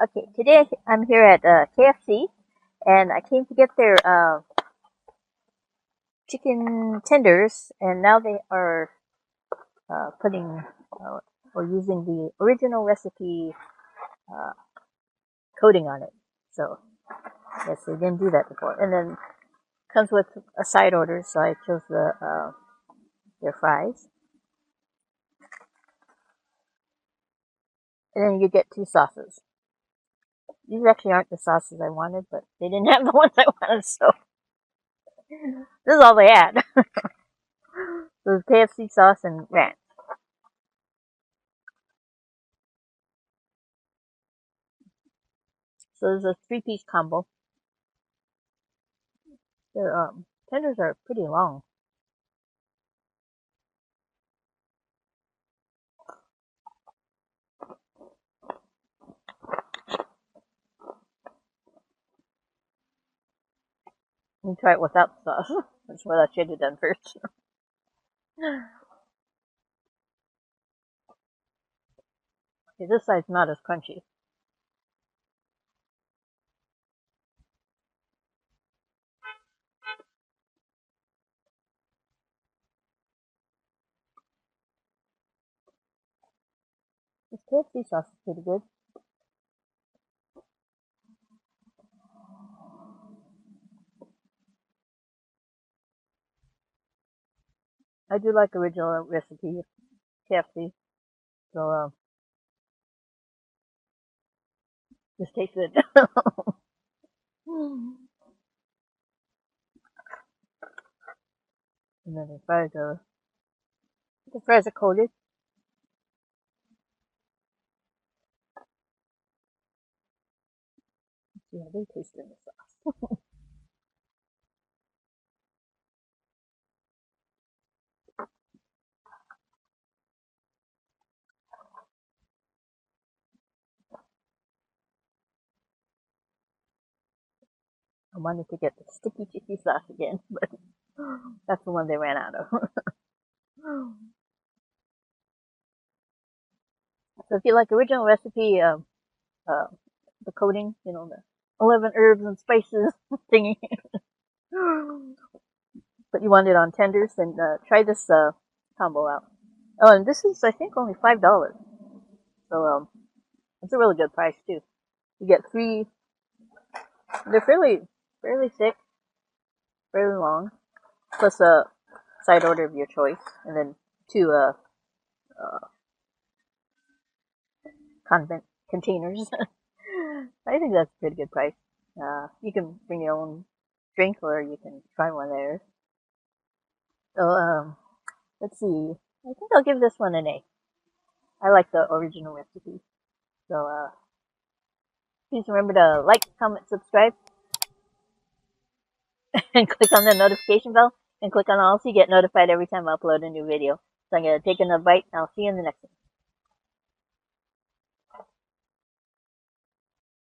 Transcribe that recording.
Okay, today I'm here at KFC, and I came to get their chicken tenders, and now they are putting or using the original recipe uh, coating on it. So yes, they didn't do that before. And then comes with a side order, so I chose their fries, and then you get two sauces. These actually aren't the sauces I wanted, but they didn't have the ones I wanted, so this is all they had. So it was KFC sauce and ranch. So there's a three-piece combo. Their tenders are pretty long. You try it without the sauce. That's what I should have done first. Okay, this side's not as crunchy. This KFC sauce is pretty good. I do like original recipe KFC, so this tastes good. And then the fries are coated. Yeah, they taste good in the sauce. I wanted to get the sticky chicky sauce again, but that's the one they ran out of. So if you like original recipe, uh, the coating, the 11 herbs and spices thingy, but you want it on tenders, then try this combo out. Oh, and this is, I think, only $5. So it's a really good price too. You get three. They're fairly thick, fairly long, plus a side order of your choice, and then two condiment containers. I think that's a pretty good price. You can bring your own drink, or you can try one there. So let's see. I think I'll give this one an A. I like the original recipe. So please remember to like, comment, subscribe, and click on the notification bell, and click on all so you get notified every time I upload a new video. So I'm going to take another bite, and I'll see you in the next one.